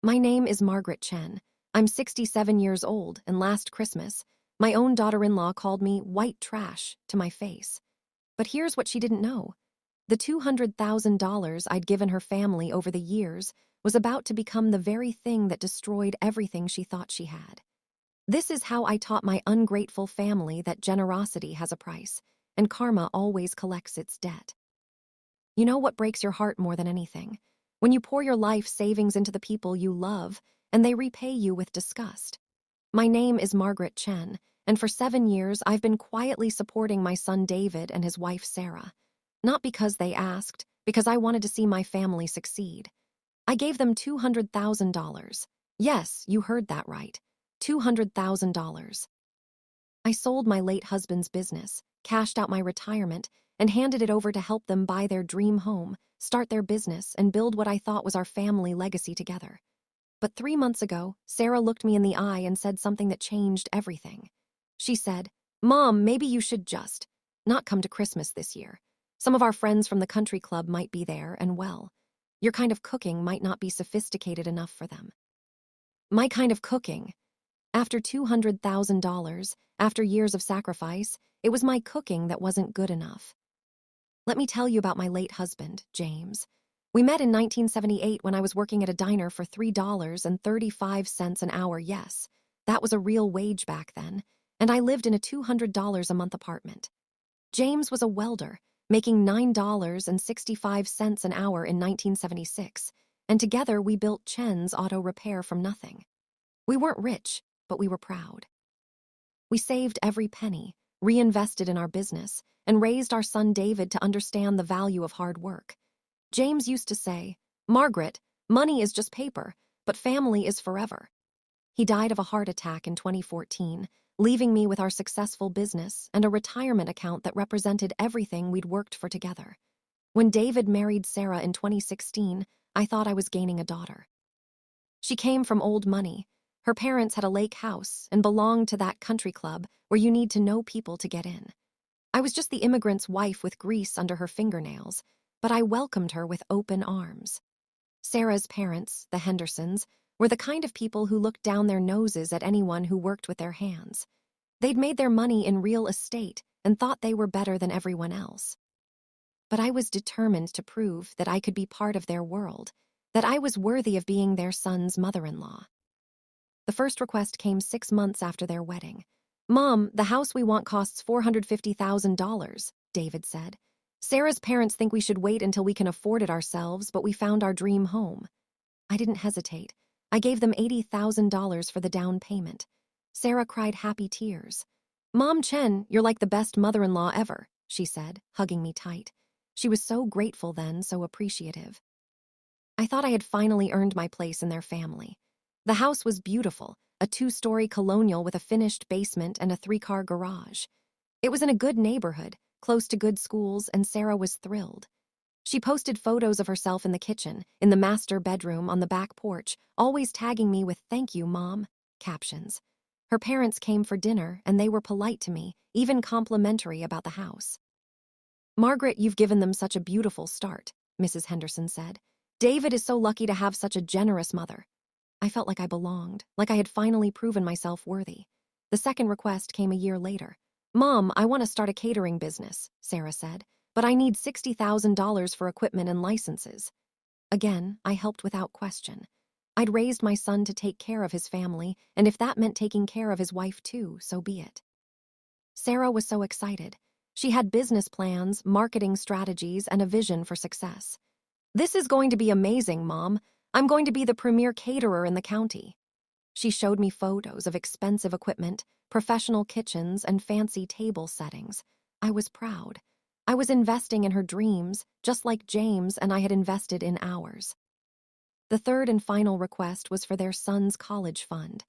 My name is Margaret Chen. I'm 67 years old, and last Christmas, my own daughter-in-law called me white trash to my face. But here's what she didn't know. The $200,000 I'd given her family over the years was about to become the very thing that destroyed everything she thought she had. This is how I taught my ungrateful family that generosity has a price, and karma always collects its debt. You know what breaks your heart more than anything? When you pour your life savings into the people you love, and they repay you with disgust. My name is Margaret Chen, and for 7 years I've been quietly supporting my son David and his wife Sarah. Not because they asked, because I wanted to see my family succeed. I gave them $200,000. Yes, you heard that right. $200,000. I sold my late husband's business, cashed out my retirement, and handed it over to help them buy their dream home, start their business, and build what I thought was our family legacy together. But 3 months ago, Sarah looked me in the eye and said something that changed everything. She said, "Mom, maybe you should just not come to Christmas this year. Some of our friends from the country club might be there, and well, your kind of cooking might not be sophisticated enough for them." My kind of cooking. After $200,000, after years of sacrifice, it was my cooking that wasn't good enough. Let me tell you about my late husband, James. We met in 1978 when I was working at a diner for $3.35 an hour. Yes, that was a real wage back then, and I lived in a $200 a month apartment. James was a welder, making $9.65 an hour in 1976, and together we built Chen's Auto Repair from nothing. We weren't rich, but we were proud. We saved every penny, reinvested in our business, and raised our son David to understand the value of hard work. James used to say, "Margaret, money is just paper, but family is forever." He died of a heart attack in 2014, leaving me with our successful business and a retirement account that represented everything we'd worked for together. When David married Sarah in 2016, I thought I was gaining a daughter. She came from old money. Her parents had a lake house and belonged to that country club where you need to know people to get in. I was just the immigrant's wife with grease under her fingernails, but I welcomed her with open arms. Sarah's parents, the Hendersons, were the kind of people who looked down their noses at anyone who worked with their hands. They'd made their money in real estate and thought they were better than everyone else. But I was determined to prove that I could be part of their world, that I was worthy of being their son's mother-in-law. The first request came 6 months after their wedding. "Mom, the house we want costs $450,000, David said. "Sarah's parents think we should wait until we can afford it ourselves, but we found our dream home." I didn't hesitate. I gave them $80,000 for the down payment. Sarah cried happy tears. "Mom Chen, you're like the best mother-in-law ever," she said, hugging me tight. She was so grateful then, so appreciative. I thought I had finally earned my place in their family. The house was beautiful, a 2-story colonial with a finished basement and a 3-car garage. It was in a good neighborhood, close to good schools, and Sarah was thrilled. She posted photos of herself in the kitchen, in the master bedroom, on the back porch, always tagging me with "Thank you, Mom" captions. Her parents came for dinner, and they were polite to me, even complimentary about the house. "Margaret, you've given them such a beautiful start," Mrs. Henderson said. "David is so lucky to have such a generous mother." I felt like I belonged, like I had finally proven myself worthy. The second request came a year later. "Mom, I want to start a catering business," Sarah said, "but I need $60,000 for equipment and licenses." Again, I helped without question. I'd raised my son to take care of his family, and if that meant taking care of his wife too, so be it. Sarah was so excited. She had business plans, marketing strategies, and a vision for success. "This is going to be amazing, Mom. I'm going to be the premier caterer in the county." She showed me photos of expensive equipment, professional kitchens, and fancy table settings. I was proud. I was investing in her dreams, just like James and I had invested in ours. The third and final request was for their son's college fund.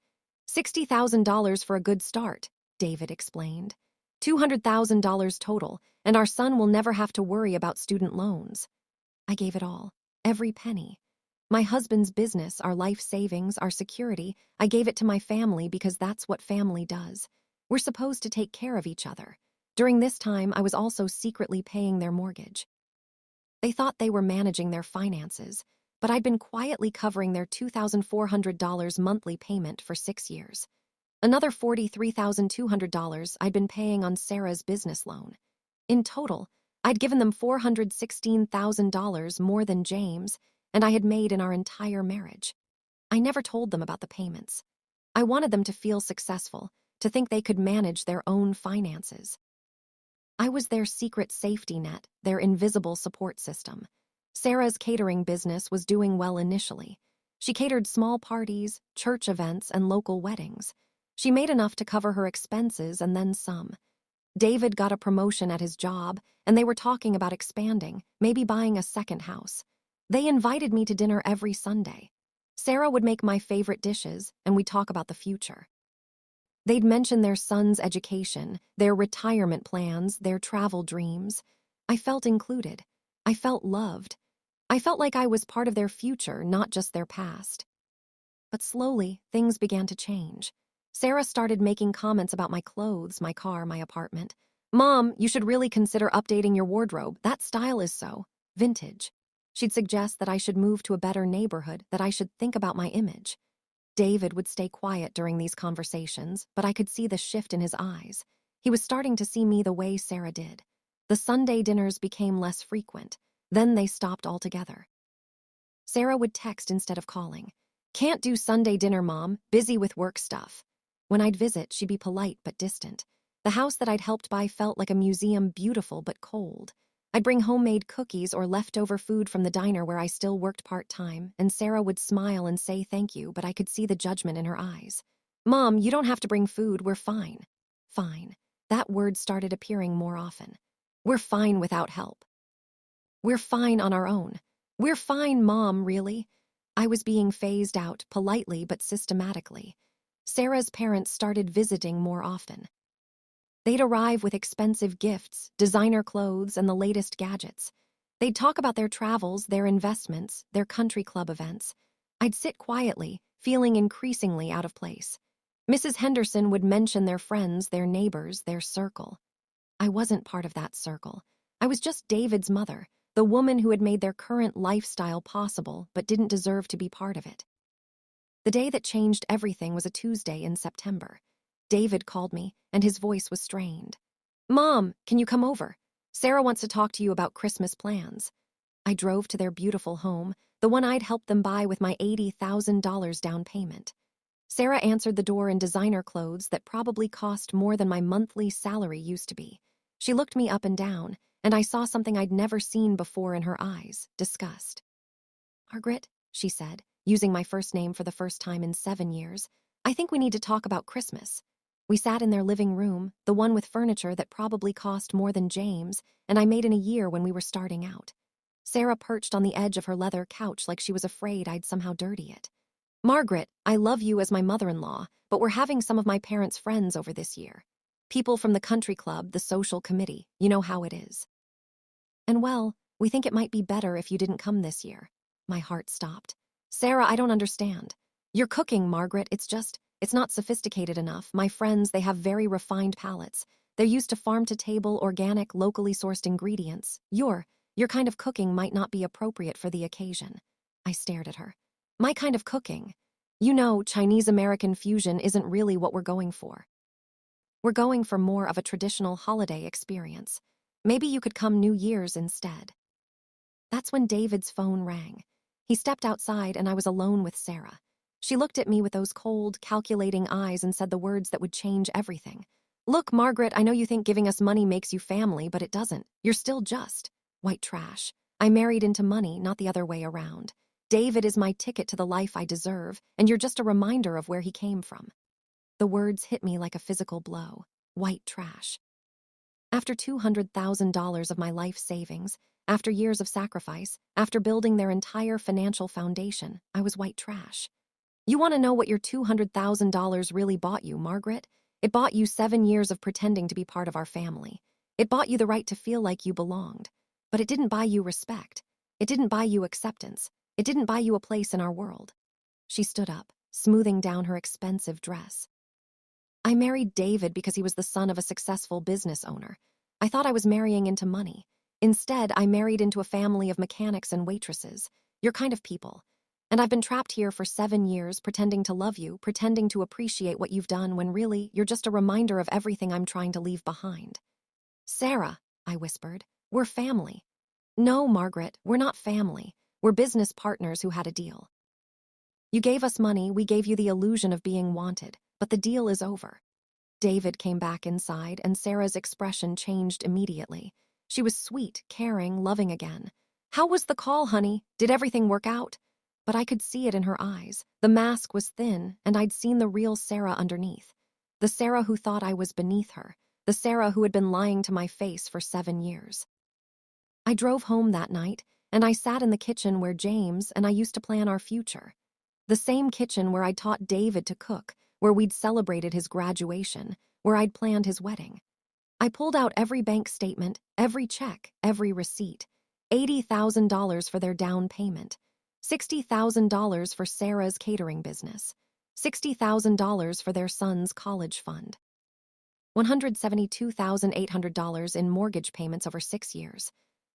$60,000 for a good start, David explained. $200,000 total, and our son will never have to worry about student loans. I gave it all, every penny. My husband's business, our life savings, our security, I gave it to my family because that's what family does. We're supposed to take care of each other. During this time, I was also secretly paying their mortgage. They thought they were managing their finances, but I'd been quietly covering their $2,400 monthly payment for 6 years. Another $43,200 I'd been paying on Sarah's business loan. In total, I'd given them $416,000 more than James and I had made in our entire marriage. I never told them about the payments. I wanted them to feel successful, to think they could manage their own finances. I was their secret safety net, their invisible support system. Sarah's catering business was doing well initially. She catered small parties, church events, and local weddings. She made enough to cover her expenses and then some. David got a promotion at his job, and they were talking about expanding, maybe buying a second house. They invited me to dinner every Sunday. Sarah would make my favorite dishes, and we'd talk about the future. They'd mention their son's education, their retirement plans, their travel dreams. I felt included. I felt loved. I felt like I was part of their future, not just their past. But slowly, things began to change. Sarah started making comments about my clothes, my car, my apartment. "Mom, you should really consider updating your wardrobe. That style is so vintage." She'd suggest that I should move to a better neighborhood, that I should think about my image. David would stay quiet during these conversations, but I could see the shift in his eyes. He was starting to see me the way Sarah did. The Sunday dinners became less frequent. Then they stopped altogether. Sarah would text instead of calling. "Can't do Sunday dinner, Mom. Busy with work stuff." When I'd visit, she'd be polite but distant. The house that I'd helped buy felt like a museum, beautiful but cold. I'd bring homemade cookies or leftover food from the diner where I still worked part-time, and Sarah would smile and say thank you, but I could see the judgment in her eyes. "Mom, you don't have to bring food. We're fine." Fine. That word started appearing more often. "We're fine without help. We're fine on our own. We're fine, Mom, really?" I was being phased out, politely but systematically. Sarah's parents started visiting more often. They'd arrive with expensive gifts, designer clothes, and the latest gadgets. They'd talk about their travels, their investments, their country club events. I'd sit quietly, feeling increasingly out of place. Mrs. Henderson would mention their friends, their neighbors, their circle. I wasn't part of that circle. I was just David's mother, the woman who had made their current lifestyle possible but didn't deserve to be part of it. The day that changed everything was a Tuesday in September. David called me, and his voice was strained. "Mom, can you come over? Sarah wants to talk to you about Christmas plans." I drove to their beautiful home, the one I'd helped them buy with my $80,000 down payment. Sarah answered the door in designer clothes that probably cost more than my monthly salary used to be. She looked me up and down, and I saw something I'd never seen before in her eyes, disgust. "Margaret," she said, using my first name for the first time in 7 years, "I think we need to talk about Christmas." We sat in their living room, the one with furniture that probably cost more than James, and I made in a year when we were starting out. Sarah perched on the edge of her leather couch like she was afraid I'd somehow dirty it. "Margaret, I love you as my mother-in-law, but we're having some of my parents' friends over this year. People from the country club, the social committee, you know how it is. And well, we think it might be better if you didn't come this year." My heart stopped. "Sarah, I don't understand. You're cooking, Margaret, it's not sophisticated enough. My friends, they have very refined palates. They're used to farm-to-table, organic, locally sourced ingredients. Your kind of cooking might not be appropriate for the occasion." I stared at her. "My kind of cooking? You know, Chinese-American fusion isn't really what we're going for. We're going for more of a traditional holiday experience. Maybe you could come New Year's instead." That's when David's phone rang. He stepped outside and I was alone with Sarah. She looked at me with those cold, calculating eyes and said the words that would change everything. "Look, Margaret, I know you think giving us money makes you family, but it doesn't. You're still just white trash. I married into money, not the other way around. David is my ticket to the life I deserve, and you're just a reminder of where he came from." The words hit me like a physical blow. White trash. After $200,000 of my life savings, after years of sacrifice, after building their entire financial foundation, I was white trash. "You want to know what your $200,000 really bought you, Margaret? It bought you 7 years of pretending to be part of our family. It bought you the right to feel like you belonged. But it didn't buy you respect. It didn't buy you acceptance. It didn't buy you a place in our world." She stood up, smoothing down her expensive dress. "I married David because he was the son of a successful business owner. I thought I was marrying into money. Instead, I married into a family of mechanics and waitresses. Your kind of people. And I've been trapped here for 7 years, pretending to love you, pretending to appreciate what you've done when really you're just a reminder of everything I'm trying to leave behind. Sarah, I whispered, we're family. No, Margaret, we're not family. We're business partners who had a deal. You gave us money, we gave you the illusion of being wanted, but the deal is over. David came back inside, and Sarah's expression changed immediately. She was sweet, caring, loving again. How was the call, honey? Did everything work out? But I could see it in her eyes. The mask was thin, and I'd seen the real Sarah underneath. The Sarah who thought I was beneath her. The Sarah who had been lying to my face for 7 years. I drove home that night, and I sat in the kitchen where James and I used to plan our future. The same kitchen where I'd taught David to cook, where we'd celebrated his graduation, where I'd planned his wedding. I pulled out every bank statement, every check, every receipt. $80,000 for their down payment. $60,000 for Sarah's catering business. $60,000 for their son's college fund. $172,800 in mortgage payments over 6 years.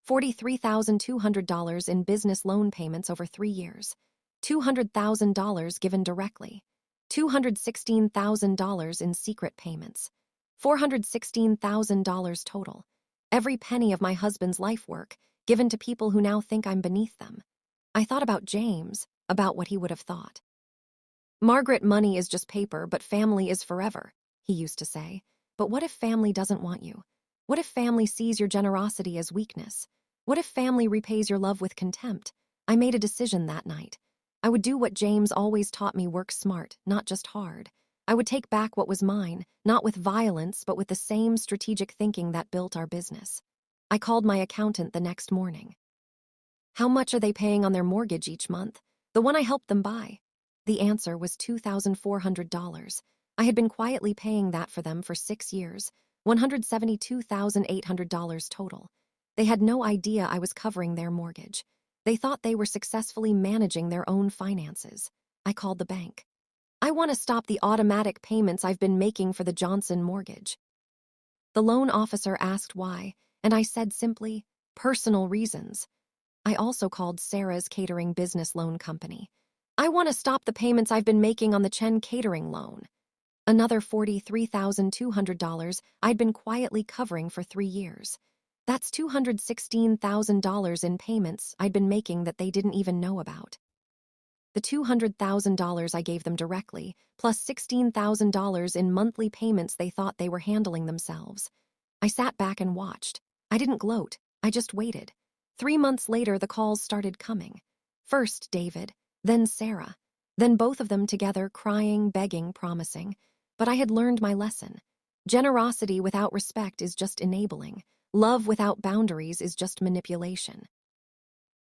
$43,200 in business loan payments over 3 years. $200,000 given directly. $216,000 in secret payments. $416,000 total. Every penny of my husband's life work given to people who now think I'm beneath them. I thought about James, about what he would have thought. Margaret, money is just paper, but family is forever, he used to say. But what if family doesn't want you? What if family sees your generosity as weakness? What if family repays your love with contempt? I made a decision that night. I would do what James always taught me: work smart, not just hard. I would take back what was mine, not with violence, but with the same strategic thinking that built our business. I called my accountant the next morning. How much are they paying on their mortgage each month? The one I helped them buy. The answer was $2,400. I had been quietly paying that for them for 6 years, $172,800 total. They had no idea I was covering their mortgage. They thought they were successfully managing their own finances. I called the bank. I want to stop the automatic payments I've been making for the Johnson mortgage. The loan officer asked why, and I said simply, personal reasons. I also called Sarah's catering business loan company. I want to stop the payments I've been making on the Chen catering loan. Another $43,200 I'd been quietly covering for 3 years. That's $216,000 in payments I'd been making that they didn't even know about. The $200,000 I gave them directly, plus $16,000 in monthly payments they thought they were handling themselves. I sat back and watched. I didn't gloat. I just waited. 3 months later, the calls started coming. First David, then Sarah, then both of them together, crying, begging, promising. But I had learned my lesson. Generosity without respect is just enabling. Love without boundaries is just manipulation.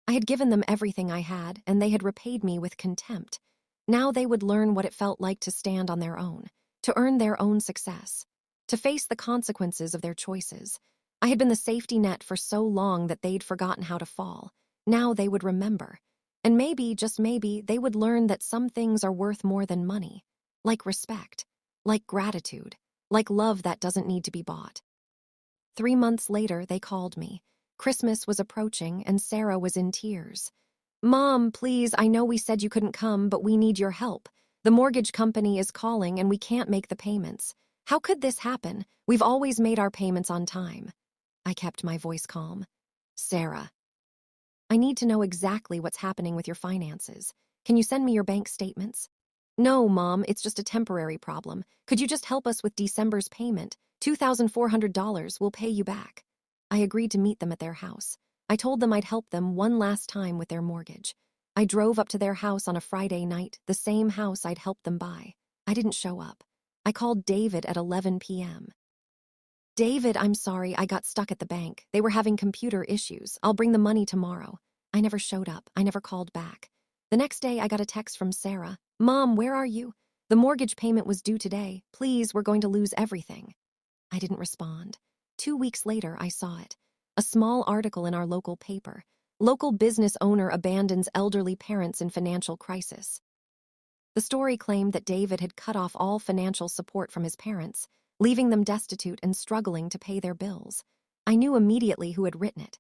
I had given them everything I had, and they had repaid me with contempt. Now they would learn what it felt like to stand on their own, to earn their own success, to face the consequences of their choices. I had been the safety net for so long that they'd forgotten how to fall. Now they would remember. And maybe, just maybe, they would learn that some things are worth more than money. Like respect, like gratitude, like love that doesn't need to be bought. 3 months later, they called me. Christmas was approaching, and Sarah was in tears. Mom, please, I know we said you couldn't come, but we need your help. The mortgage company is calling, and we can't make the payments. How could this happen? We've always made our payments on time. I kept my voice calm. Sarah, I need to know exactly what's happening with your finances. Can you send me your bank statements? No, Mom, it's just a temporary problem. Could you just help us with December's payment? $2,400, we'll pay you back. I agreed to meet them at their house. I told them I'd help them one last time with their mortgage. I drove up to their house on a Friday night, the same house I'd helped them buy. I didn't show up. I called David at 11 p.m. David, I'm sorry, I got stuck at the bank. They were having computer issues. I'll bring the money tomorrow. I never showed up. I never called back. The next day, I got a text from Sarah. Mom, where are you? The mortgage payment was due today. Please, we're going to lose everything. I didn't respond. 2 weeks later, I saw it. A small article in our local paper. Local business owner abandons elderly parents in financial crisis. The story claimed that David had cut off all financial support from his parents, leaving them destitute and struggling to pay their bills. I knew immediately who had written it.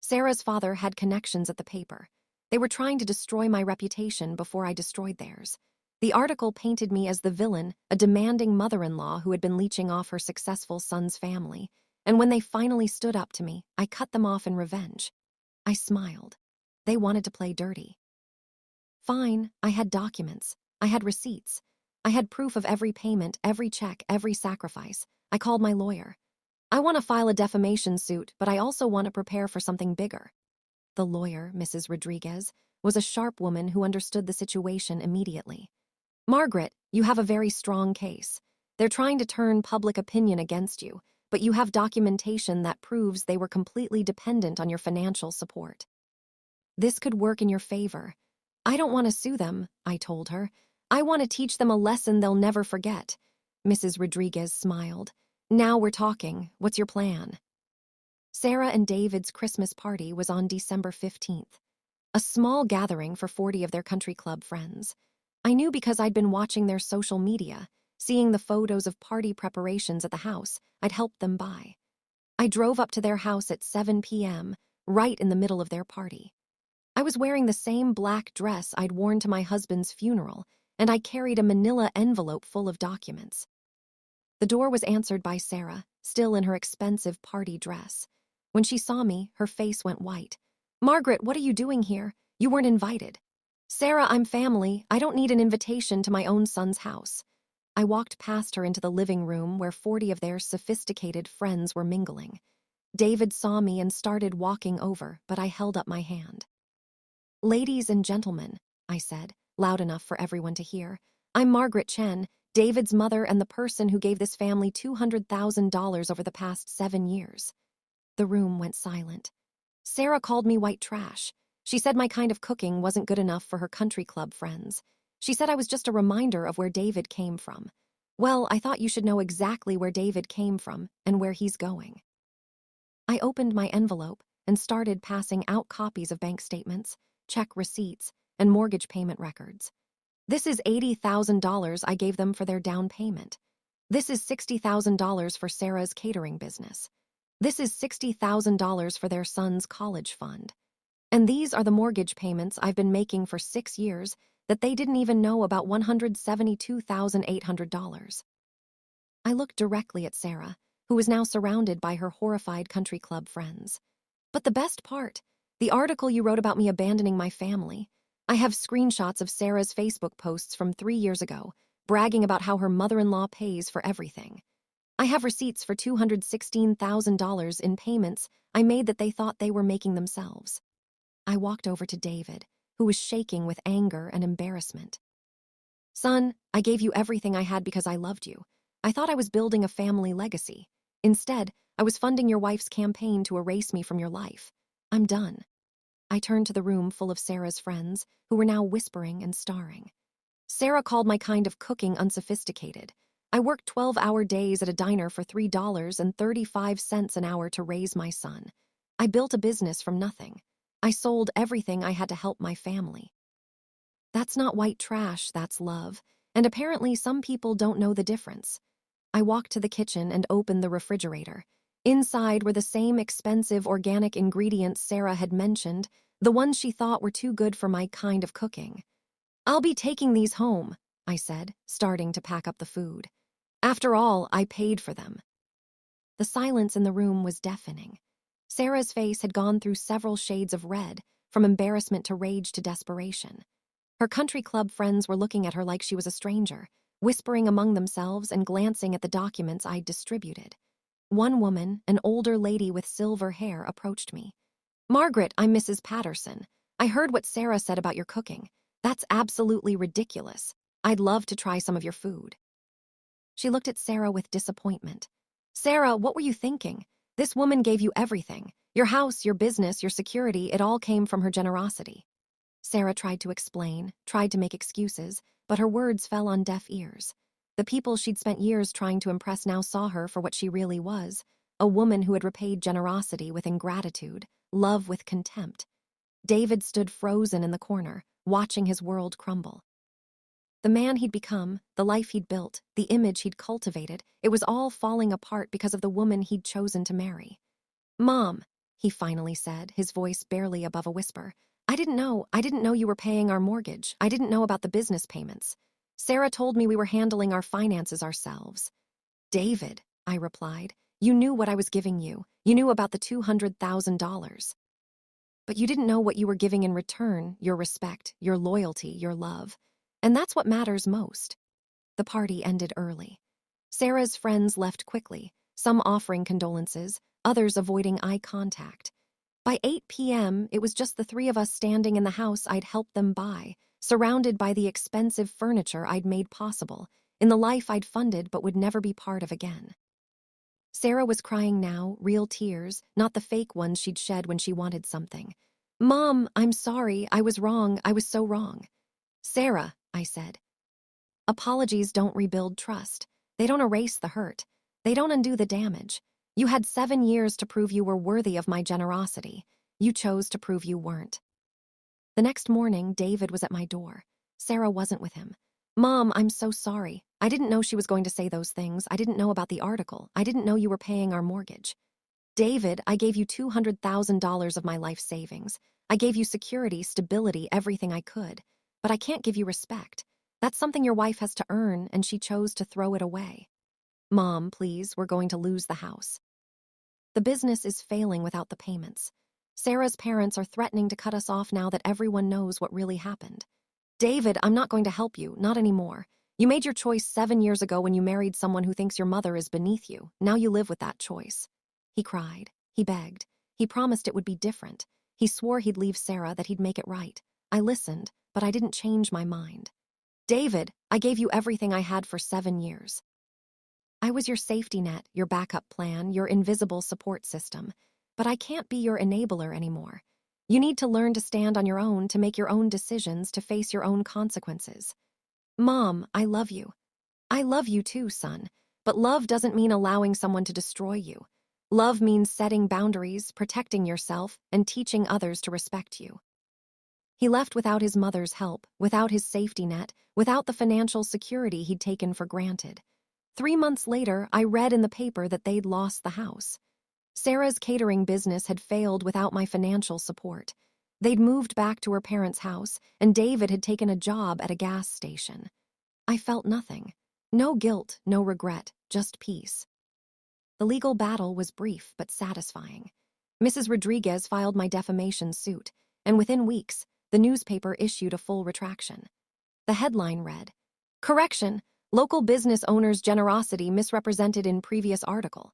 Sarah's father had connections at the paper. They were trying to destroy my reputation before I destroyed theirs. The article painted me as the villain, a demanding mother-in-law who had been leeching off her successful son's family. And when they finally stood up to me, I cut them off in revenge. I smiled. They wanted to play dirty. Fine, I had documents. I had receipts. I had proof of every payment, every check, every sacrifice. I called my lawyer. I want to file a defamation suit, but I also want to prepare for something bigger. The lawyer, Mrs. Rodriguez, was a sharp woman who understood the situation immediately. Margaret, you have a very strong case. They're trying to turn public opinion against you, but you have documentation that proves they were completely dependent on your financial support. This could work in your favor. I don't want to sue them, I told her. I want to teach them a lesson they'll never forget. Mrs. Rodriguez smiled. Now we're talking. What's your plan? Sarah and David's Christmas party was on December 15th. A small gathering for 40 of their country club friends. I knew because I'd been watching their social media, seeing the photos of party preparations at the house I'd helped them buy. I drove up to their house at 7 p.m., right in the middle of their party. I was wearing the same black dress I'd worn to my husband's funeral, and I carried a manila envelope full of documents. The door was answered by Sarah, still in her expensive party dress. When she saw me, her face went white. Margaret, what are you doing here? You weren't invited. Sarah, I'm family. I don't need an invitation to my own son's house. I walked past her into the living room where 40 of their sophisticated friends were mingling. David saw me and started walking over, but I held up my hand. Ladies and gentlemen, I said, loud enough for everyone to hear, I'm Margaret Chen, David's mother and the person who gave this family $200,000 over the past 7 years. The room went silent. Sarah called me white trash. She said my kind of cooking wasn't good enough for her country club friends. She said I was just a reminder of where David came from. Well, I thought you should know exactly where David came from and where he's going. I opened my envelope and started passing out copies of bank statements, check receipts, and mortgage payment records. This is $80,000 I gave them for their down payment. This is $60,000 for Sarah's catering business. This is $60,000 for their son's college fund. And these are the mortgage payments I've been making for 6 years that they didn't even know about $172,800. I looked directly at Sarah, who was now surrounded by her horrified country club friends. But the best part, the article you wrote about me abandoning my family. I have screenshots of Sarah's Facebook posts from 3 years ago, bragging about how her mother-in-law pays for everything. I have receipts for $216,000 in payments I made that they thought they were making themselves. I walked over to David, who was shaking with anger and embarrassment. Son, I gave you everything I had because I loved you. I thought I was building a family legacy. Instead, I was funding your wife's campaign to erase me from your life. I'm done. I turned to the room full of Sarah's friends, who were now whispering and staring. Sarah called my kind of cooking unsophisticated. I worked 12-hour days at a diner for $3.35 an hour to raise my son. I built a business from nothing. I sold everything I had to help my family. That's not white trash, that's love. And apparently some people don't know the difference. I walked to the kitchen and opened the refrigerator. Inside were the same expensive organic ingredients Sarah had mentioned, the ones she thought were too good for my kind of cooking. I'll be taking these home, I said, starting to pack up the food. After all, I paid for them. The silence in the room was deafening. Sarah's face had gone through several shades of red, from embarrassment to rage to desperation. Her country club friends were looking at her like she was a stranger, whispering among themselves and glancing at the documents I'd distributed. One woman, an older lady with silver hair, approached me. Margaret, I'm Mrs. Patterson. I heard what Sarah said about your cooking. That's absolutely ridiculous. I'd love to try some of your food. She looked at Sarah with disappointment. Sarah, what were you thinking? This woman gave you everything. Your house, your business, your security, it all came from her generosity. Sarah tried to explain, tried to make excuses, but her words fell on deaf ears. The people she'd spent years trying to impress now saw her for what she really was, a woman who had repaid generosity with ingratitude, love with contempt. David stood frozen in the corner, watching his world crumble. The man he'd become, the life he'd built, the image he'd cultivated, it was all falling apart because of the woman he'd chosen to marry. Mom, he finally said, his voice barely above a whisper, I didn't know you were paying our mortgage. I didn't know about the business payments. Sarah told me we were handling our finances ourselves. David, I replied, you knew what I was giving you. You knew about the $200,000. But you didn't know what you were giving in return, your respect, your loyalty, your love. And that's what matters most. The party ended early. Sarah's friends left quickly, some offering condolences, others avoiding eye contact. By 8 p.m., it was just the three of us standing in the house I'd helped them buy, surrounded by the expensive furniture I'd made possible, in the life I'd funded but would never be part of again. Sarah was crying now, real tears, not the fake ones she'd shed when she wanted something. Mom, I'm sorry, I was wrong, I was so wrong. Sarah, I said, apologies don't rebuild trust. They don't erase the hurt. They don't undo the damage. You had 7 years to prove you were worthy of my generosity. You chose to prove you weren't. The next morning, David was at my door. Sarah wasn't with him. Mom, I'm so sorry. I didn't know she was going to say those things. I didn't know about the article. I didn't know you were paying our mortgage. David, I gave you $200,000 of my life savings. I gave you security, stability, everything I could. But I can't give you respect. That's something your wife has to earn, and she chose to throw it away. Mom, please, we're going to lose the house. The business is failing without the payments. Sarah's parents are threatening to cut us off now that everyone knows what really happened. David, I'm not going to help you, not anymore. You made your choice 7 years ago when you married someone who thinks your mother is beneath you. Now you live with that choice. He cried. He begged. He promised it would be different. He swore he'd leave Sarah, that he'd make it right. I listened, but I didn't change my mind. David, I gave you everything I had for 7 years. I was your safety net, your backup plan, your invisible support system. But I can't be your enabler anymore. You need to learn to stand on your own, to make your own decisions, to face your own consequences. Mom, I love you. I love you too, son. But love doesn't mean allowing someone to destroy you. Love means setting boundaries, protecting yourself, and teaching others to respect you. He left without his mother's help, without his safety net, without the financial security he'd taken for granted. 3 months later, I read in the paper that they'd lost the house. Sarah's catering business had failed without my financial support. They'd moved back to her parents' house, and David had taken a job at a gas station. I felt nothing. No guilt, no regret, just peace. The legal battle was brief but satisfying. Mrs. Rodriguez filed my defamation suit, and within weeks, the newspaper issued a full retraction. The headline read, "Correction, local business owner's generosity misrepresented in previous article."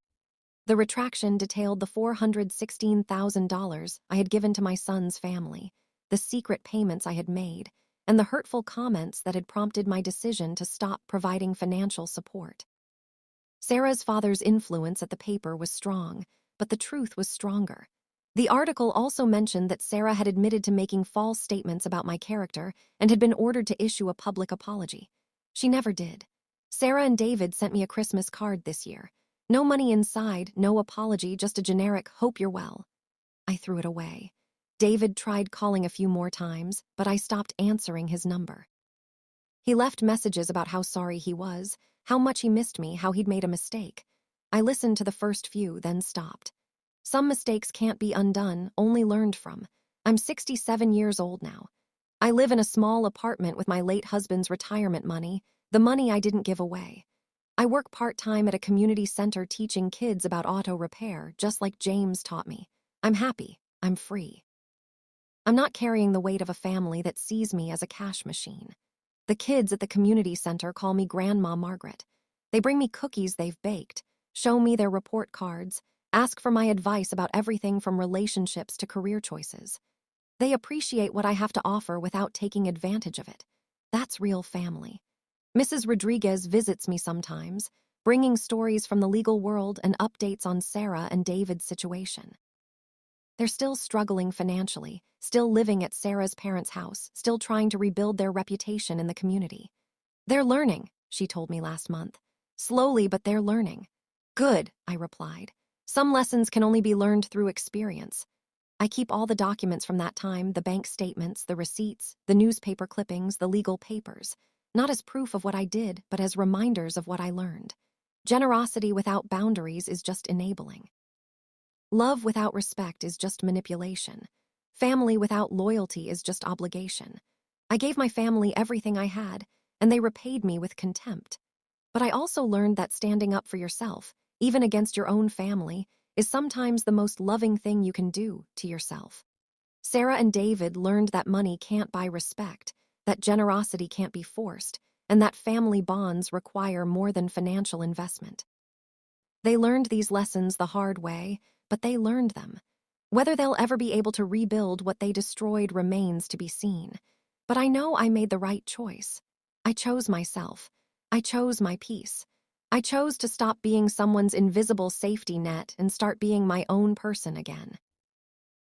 The retraction detailed the $416,000 I had given to my son's family, the secret payments I had made, and the hurtful comments that had prompted my decision to stop providing financial support. Sarah's father's influence at the paper was strong, but the truth was stronger. The article also mentioned that Sarah had admitted to making false statements about my character and had been ordered to issue a public apology. She never did. Sarah and David sent me a Christmas card this year. No money inside, no apology, just a generic "hope you're well." I threw it away. David tried calling a few more times, but I stopped answering his number. He left messages about how sorry he was, how much he missed me, how he'd made a mistake. I listened to the first few, then stopped. Some mistakes can't be undone, only learned from. I'm 67 years old now. I live in a small apartment with my late husband's retirement money, the money I didn't give away. I work part-time at a community center teaching kids about auto repair, just like James taught me. I'm happy. I'm free. I'm not carrying the weight of a family that sees me as a cash machine. The kids at the community center call me Grandma Margaret. They bring me cookies they've baked, show me their report cards, ask for my advice about everything from relationships to career choices. They appreciate what I have to offer without taking advantage of it. That's real family. Mrs. Rodriguez visits me sometimes, bringing stories from the legal world and updates on Sarah and David's situation. They're still struggling financially, still living at Sarah's parents' house, still trying to rebuild their reputation in the community. They're learning, she told me last month. Slowly, but they're learning. Good, I replied. Some lessons can only be learned through experience. I keep all the documents from that time, the bank statements, the receipts, the newspaper clippings, the legal papers. Not as proof of what I did, but as reminders of what I learned. Generosity without boundaries is just enabling. Love without respect is just manipulation. Family without loyalty is just obligation. I gave my family everything I had, and they repaid me with contempt. But I also learned that standing up for yourself, even against your own family, is sometimes the most loving thing you can do to yourself. Sarah and David learned that money can't buy respect, that generosity can't be forced, and that family bonds require more than financial investment. They learned these lessons the hard way, but they learned them. Whether they'll ever be able to rebuild what they destroyed remains to be seen. But I know I made the right choice. I chose myself. I chose my peace. I chose to stop being someone's invisible safety net and start being my own person again.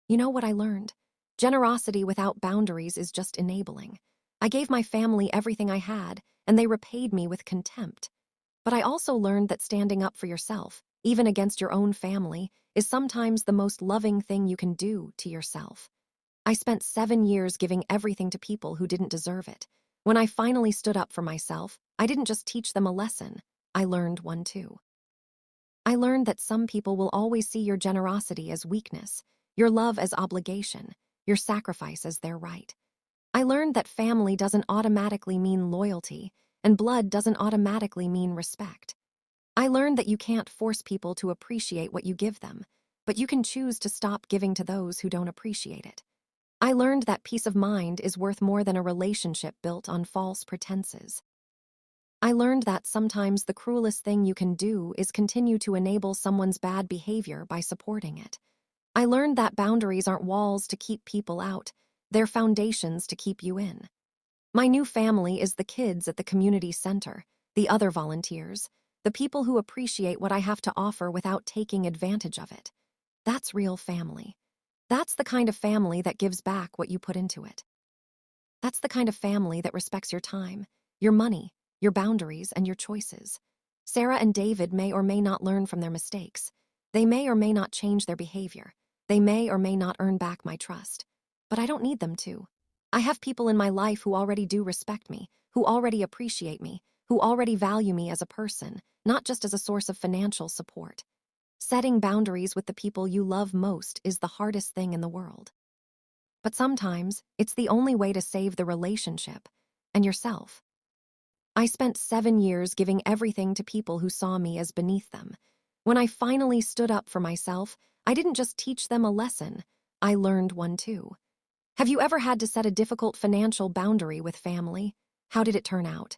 You know what I learned? Generosity without boundaries is just enabling. I gave my family everything I had, and they repaid me with contempt. But I also learned that standing up for yourself, even against your own family, is sometimes the most loving thing you can do to yourself. I spent 7 years giving everything to people who didn't deserve it. When I finally stood up for myself, I didn't just teach them a lesson, I learned one too. I learned that some people will always see your generosity as weakness, your love as obligation, your sacrifice as their right. I learned that family doesn't automatically mean loyalty, and blood doesn't automatically mean respect. I learned that you can't force people to appreciate what you give them, but you can choose to stop giving to those who don't appreciate it. I learned that peace of mind is worth more than a relationship built on false pretenses. I learned that sometimes the cruelest thing you can do is continue to enable someone's bad behavior by supporting it. I learned that boundaries aren't walls to keep people out, they're foundations to keep you in. My new family is the kids at the community center, the other volunteers, the people who appreciate what I have to offer without taking advantage of it. That's real family. That's the kind of family that gives back what you put into it. That's the kind of family that respects your time, your money, your boundaries, and your choices. Sarah and David may or may not learn from their mistakes. They may or may not change their behavior. They may or may not earn back my trust. But I don't need them to. I have people in my life who already do respect me, who already appreciate me, who already value me as a person, not just as a source of financial support. Setting boundaries with the people you love most is the hardest thing in the world. But sometimes, it's the only way to save the relationship and yourself. I spent 7 years giving everything to people who saw me as beneath them. When I finally stood up for myself, I didn't just teach them a lesson, I learned one too. Have you ever had to set a difficult financial boundary with family? How did it turn out?